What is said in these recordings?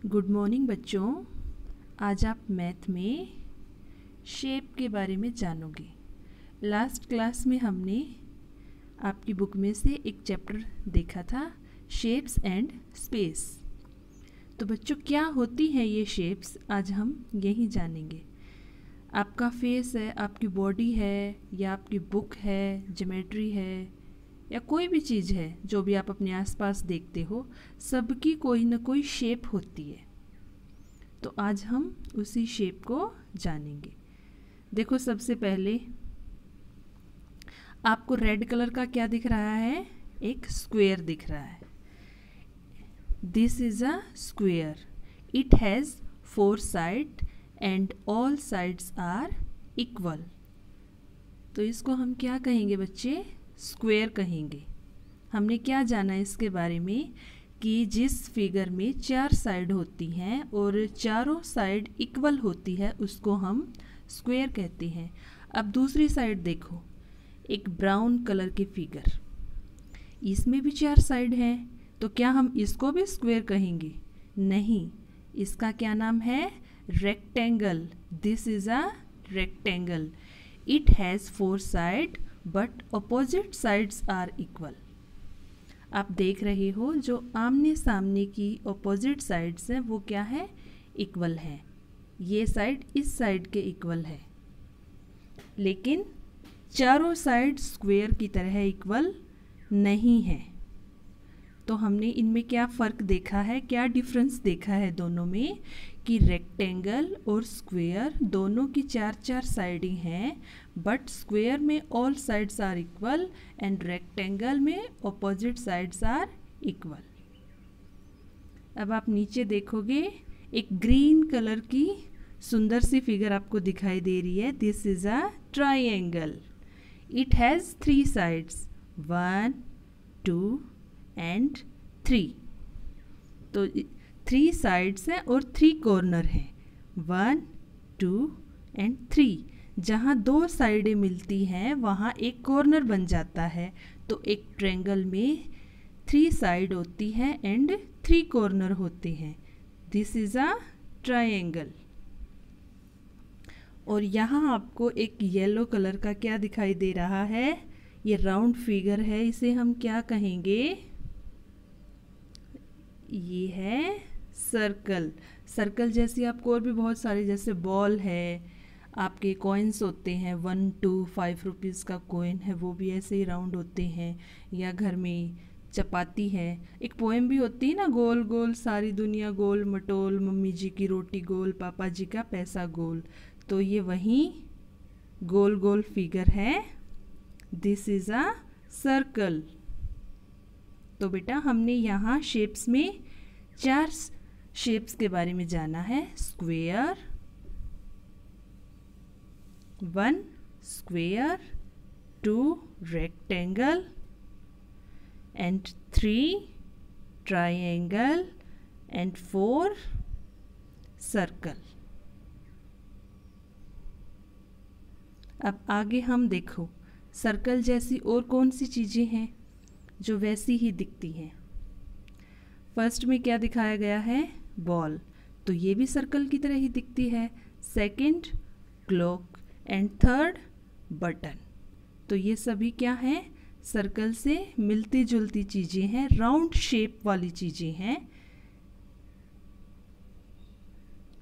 Good morning बच्चों। आज आप मैथ में शेप के बारे में जानोगे। लास्ट क्लास में हमने आपकी बुक में से एक चैप्टर देखा था, शेप्स एंड स्पेस। तो बच्चों, क्या होती हैं ये शेप्स, आज हम यही जानेंगे। आपका फेस है, आपकी बॉडी है, या आपकी बुक है, ज्योमेट्री है, या कोई भी चीज़ है जो भी आप अपने आसपास देखते हो, सबकी कोई ना कोई शेप होती है। तो आज हम उसी शेप को जानेंगे। देखो, सबसे पहले आपको रेड कलर का क्या दिख रहा है? एक स्क्वायर दिख रहा है। This is a square. It has 4 side and all sides are equal. तो इसको हम क्या कहेंगे बच्चे? स्क्वायर कहेंगे। हमने क्या जाना इसके बारे में कि जिस फिगर में 4 साइड होती हैं और चारों साइड इक्वल होती है उसको हम स्क्वायर कहते हैं। अब दूसरी साइड देखो, एक ब्राउन कलर की फिगर, इसमें भी 4 साइड हैं, तो क्या हम इसको भी स्क्वायर कहेंगे? नहीं, इसका क्या नाम है? Rectangle. This is a rectangle. It has 4 side but opposite sides are equal. आप देख रहे हो जो आमने सामने की ऑपोजिट साइड्स हैं वो क्या है? इक्वल है। ये साइड इस साइड के इक्वल है, लेकिन चारों साइड स्क्वायर की तरह इक्वल नहीं है। तो हमने इनमें क्या फ़र्क देखा है, क्या डिफरेंस देखा है दोनों में, कि रेक्टेंगल और स्क्वायर दोनों की 4-4 साइड ही हैं, बट स्क्वायर में all sides are equal and rectangle में ऑपोजिट साइड्स आर इक्वल। अब आप नीचे देखोगे, एक ग्रीन कलर की सुंदर सी फिगर आपको दिखाई दे रही है। This is a triangle. It has 3 sides, 1, 2 and 3। तो 3 साइड्स हैं और 3 कॉर्नर हैं, 1, 2 एंड 3। जहाँ 2 साइडें मिलती हैं वहाँ एक कॉर्नर बन जाता है। तो एक ट्रायंगल में 3 साइड होती हैं एंड 3 कॉर्नर होते हैं। This is a triangle. और यहाँ आपको एक येलो कलर का क्या दिखाई दे रहा है? ये राउंड फिगर है, इसे हम क्या कहेंगे? ये है सर्कल। सर्कल जैसी आपको और भी बहुत सारे, जैसे बॉल है, आपके कॉइन्स होते हैं, 1, 2, 5 रुपीज़ का कॉइन है, वो भी ऐसे ही राउंड होते हैं। या घर में चपाती है, एक पोएम भी होती है ना, गोल गोल सारी दुनिया गोल मटोल, मम्मी जी की रोटी गोल, पापा जी का पैसा गोल। तो ये वही गोल गोल फिगर है। This is a circle. तो बेटा, हमने यहाँ शेप्स में 4 शेप्स के बारे में जाना है। Square, 1 square, 2 rectangle and 3 triangle and 4 circle. अब आगे हम देखो, सर्कल जैसी और कौन सी चीज़ें हैं जो वैसी ही दिखती हैं। फर्स्ट में क्या दिखाया गया है? बॉल। तो ये भी सर्कल की तरह ही दिखती है। Second clock and third button. तो ये सभी क्या हैं? सर्कल से मिलती जुलती चीज़ें हैं, राउंड शेप वाली चीज़ें हैं।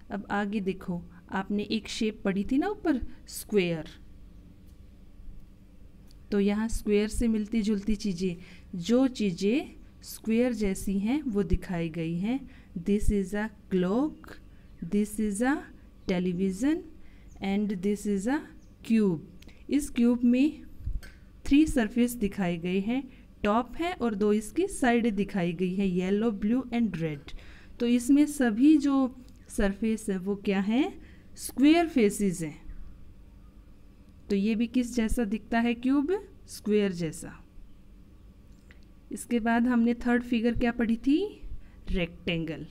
अब आगे देखो, आपने एक शेप पढ़ी थी ना ऊपर, स्क्वायर। तो यहाँ स्क्वायर से मिलती जुलती चीज़ें, जो चीज़ें स्क्वायर जैसी हैं वो दिखाई गई हैं। This is a clock, this is a television and this is a cube. इस क्यूब में 3 सरफेस दिखाई गए हैं, टॉप है और 2 इसकी साइडें दिखाई गई हैं, येलो, ब्लू एंड रेड। तो इसमें सभी जो सरफेस है वो क्या हैं? स्क्वायर फेसेस हैं। तो ये भी किस जैसा दिखता है? क्यूब, स्क्वायर जैसा। इसके बाद हमने थर्ड फिगर क्या पढ़ी थी? रेक्टेंगल।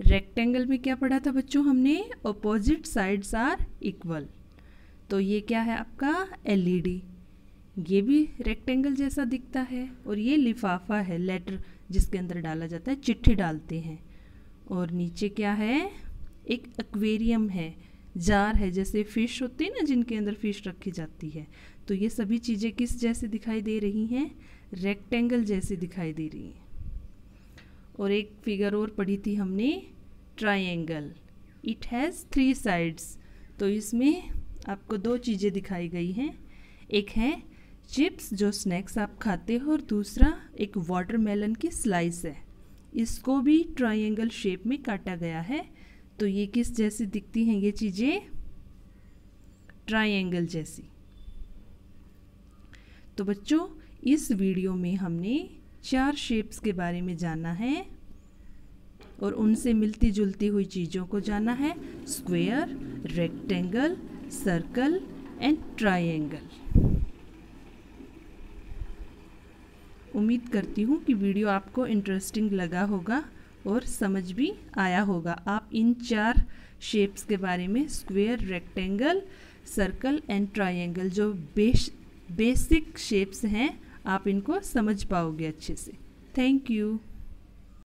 रेक्टेंगल में क्या पढ़ा था बच्चों हमने? Opposite sides are equal. तो ये क्या है आपका? एलईडी। ये भी रेक्टेंगल जैसा दिखता है। और ये लिफाफा है, लेटर जिसके अंदर डाला जाता है, चिट्ठी डालते हैं। और नीचे क्या है, एक एक्वेरियम है, जार है, जैसे फिश होती है ना जिनके अंदर फिश रखी जाती है। तो ये सभी चीज़ें किस जैसे दिखाई दे रही हैं, रेक्टेंगल जैसी दिखाई दे रही हैं। और एक फिगर और पढ़ी थी हमने, ट्रायंगल, इट हैज़ 3 साइड्स। तो इसमें आपको 2 चीज़ें दिखाई गई हैं, एक है चिप्स जो स्नैक्स आप खाते हो, और दूसरा एक वाटरमेलन की स्लाइस है। इसको भी ट्रायंगल शेप में काटा गया है। तो ये किस जैसी दिखती हैं ये चीज़ें, ट्रायंगल जैसी। तो बच्चों इस वीडियो में हमने 4 शेप्स के बारे में जाना है और उनसे मिलती जुलती हुई चीज़ों को जाना है, square, rectangle, circle and triangle. उम्मीद करती हूँ कि वीडियो आपको इंटरेस्टिंग लगा होगा और समझ भी आया होगा। आप इन 4 शेप्स के बारे में, square, rectangle, circle and triangle, जो बेसिक शेप्स हैं, आप इनको समझ पाओगे अच्छे से। Thank you.